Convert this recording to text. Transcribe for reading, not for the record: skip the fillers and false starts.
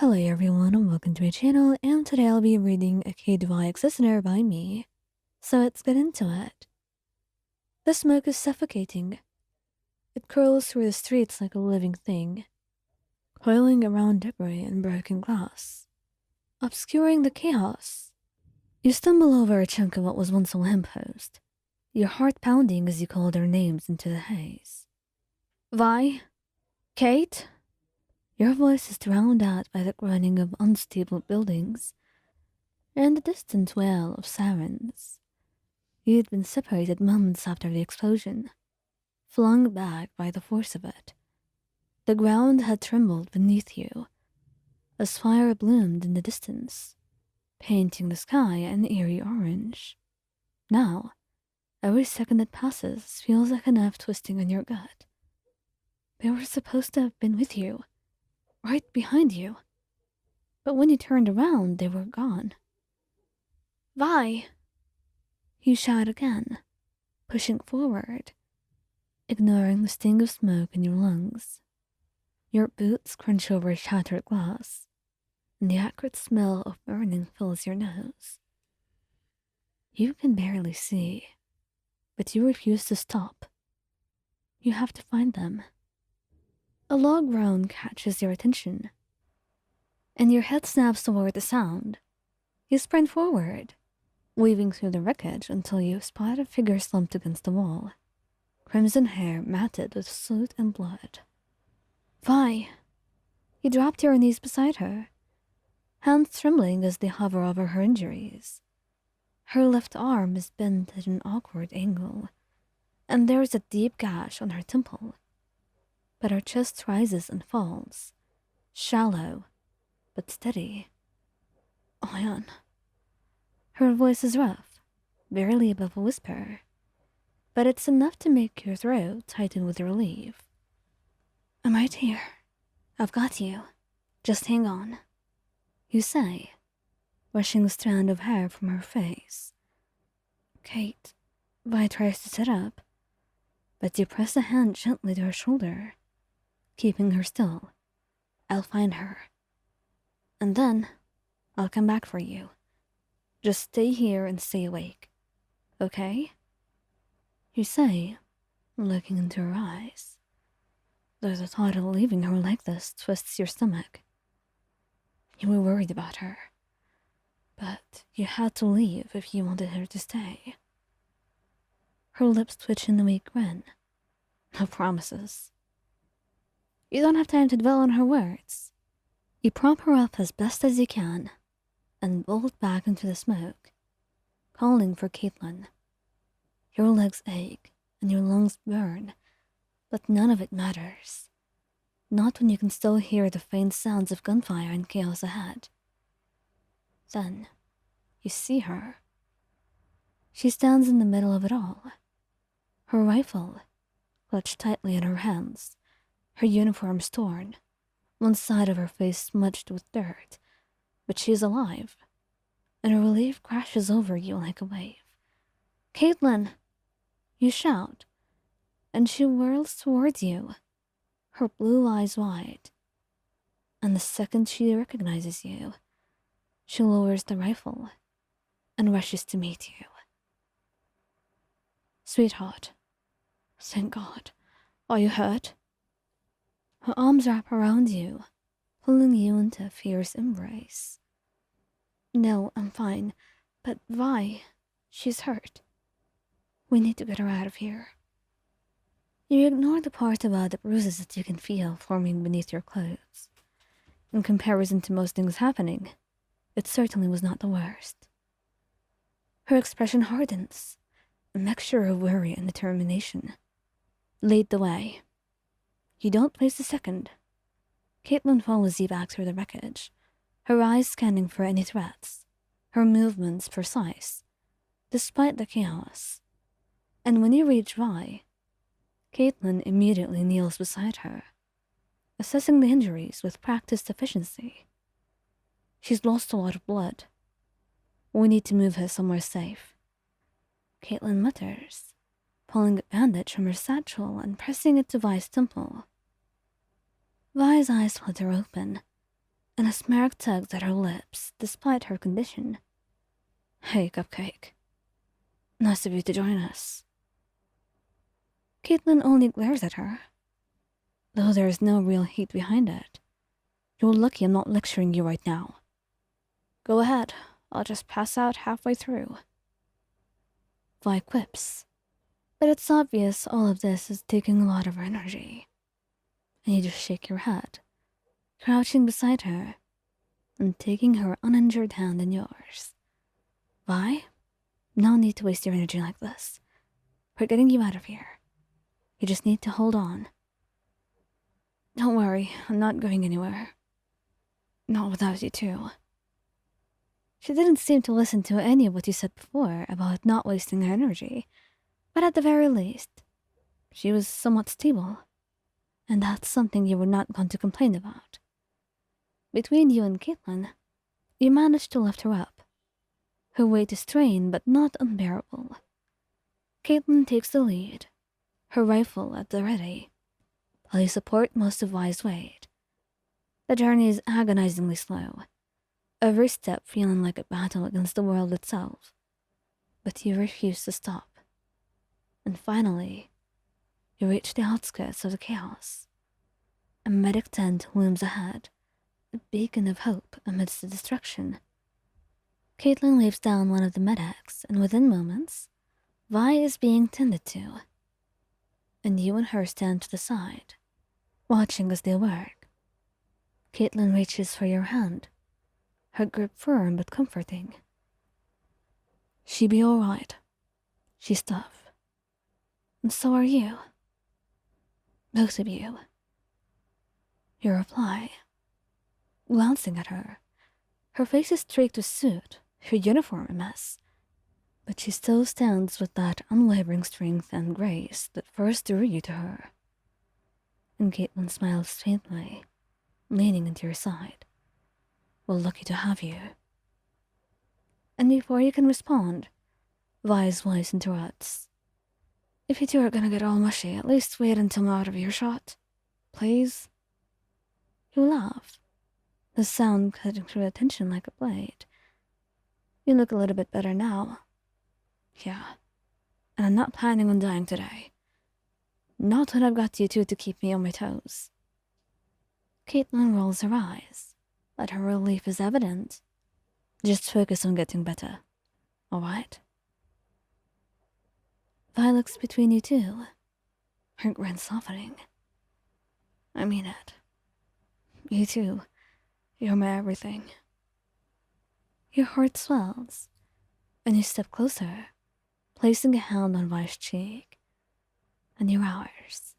Hello everyone and welcome to my channel, and today I'll be reading a CaitVi Listener by me. So let's get into it. The smoke is suffocating. It curls through the streets like a living thing, coiling around debris and broken glass, obscuring the chaos. You stumble over a chunk of what was once a lamppost, your heart pounding as you call their names into the haze. Vi? Kate? Your voice is drowned out by the groaning of unstable buildings and the distant wail of sirens. You'd been separated moments after the explosion, flung back by the force of it. The ground had trembled beneath you as fire bloomed in the distance, painting the sky an eerie orange. Now, every second that passes feels like a knife twisting in your gut. They were supposed to have been with you, right behind you. But when you turned around, they were gone. Vi! You shout again, pushing forward, ignoring the sting of smoke in your lungs. Your boots crunch over shattered glass, and the acrid smell of burning fills your nose. You can barely see, but you refuse to stop. You have to find them. A low groan catches your attention, and your head snaps toward the sound. You sprint forward, weaving through the wreckage until you spot a figure slumped against the wall, crimson hair matted with soot and blood. Vi! You drop to your knees beside her, hands trembling as they hover over her injuries. Her left arm is bent at an awkward angle, and there is a deep gash on her temple. But her chest rises and falls, shallow but steady. Ion. Her voice is rough, barely above a whisper, but it's enough to make your throat tighten with relief. I'm right here. I've got you. Just hang on, you say, brushing a strand of hair from her face. Kate, Vi tries to sit up, but you press a hand gently to her shoulder, keeping her still. I'll find her. And then, I'll come back for you. Just stay here and stay awake, okay? You say, looking into her eyes. Though the thought of leaving her like this twists your stomach. You were worried about her, but you had to leave if you wanted her to stay. Her lips twitch in a weak grin. No promises. You don't have time to dwell on her words. You prop her up as best as you can and bolt back into the smoke, calling for Caitlyn. Your legs ache and your lungs burn, but none of it matters. Not when you can still hear the faint sounds of gunfire and chaos ahead. Then, you see her. She stands in the middle of it all, her rifle clutched tightly in her hands, her uniform torn, one side of her face smudged with dirt, but she's alive, and a relief crashes over you like a wave. Caitlyn! You shout, and she whirls towards you, her blue eyes wide. And the second she recognizes you, she lowers the rifle and rushes to meet you. Sweetheart, thank God. Are you hurt? Her arms wrap around you, pulling you into a fierce embrace. No, I'm fine, but Vi, she's hurt. We need to get her out of here. You ignore the part about the bruises that you can feel forming beneath your clothes. In comparison to most things happening, it certainly was not the worst. Her expression hardens, a mixture of worry and determination. Lead the way. You don't waste a second. Caitlyn follows you back through the wreckage, her eyes scanning for any threats, her movements precise, despite the chaos. And when you reach Vi, Caitlyn immediately kneels beside her, assessing the injuries with practiced efficiency. She's lost a lot of blood. We need to move her somewhere safe. Caitlyn mutters, pulling a bandage from her satchel and pressing it to Vi's temple. Vi's eyes flutter open, and a smirk tugs at her lips despite her condition. "Hey, Cupcake. Nice of you to join us." Caitlyn only glares at her, though there is no real heat behind it. "You're lucky I'm not lecturing you right now. Go ahead, I'll just pass out halfway through." Vi quips, but it's obvious all of this is taking a lot of her energy. And you just shake your head, crouching beside her and taking her uninjured hand in yours. "Vi, no need to waste your energy like this. We're getting you out of here. You just need to hold on." "Don't worry, I'm not going anywhere. Not without you too." She didn't seem to listen to any of what you said before about not wasting her energy, but at the very least, she was somewhat stable, and that's something you were not going to complain about. Between you and Caitlyn, you managed to lift her up. Her weight is strained but not unbearable. Caitlyn takes the lead, her rifle at the ready, while you support most of Vi's weight. The journey is agonizingly slow, every step feeling like a battle against the world itself. But you refuse to stop. And finally, you reach the outskirts of the chaos. A medic tent looms ahead, a beacon of hope amidst the destruction. Caitlyn leaps down one of the medics, and within moments, Vi is being tended to. And you and her stand to the side, watching as they work. Caitlyn reaches for your hand, her grip firm but comforting. "She be all right. She's tough. And so are you. Both of you." You reply, glancing at her. Her face is streaked with soot, her uniform a mess, but she still stands with that unwavering strength and grace that first drew you to her. And Caitlyn smiles faintly, leaning into your side. "We're lucky to have you." And before you can respond, Vi's voice interrupts. "If you two are gonna get all mushy, at least wait until I'm out of earshot. Please?" You laugh, the sound cutting through the tension like a blade. "You look a little bit better now." "Yeah, and I'm not planning on dying today. Not when I've got you two to keep me on my toes." Caitlyn rolls her eyes, but her relief is evident. "Just focus on getting better, all right?" Vi looks between you two, her grin softening. "I mean it. You too. You're my everything." Your heart swells, and you step closer, placing a hand on Vi's cheek. "And you're ours."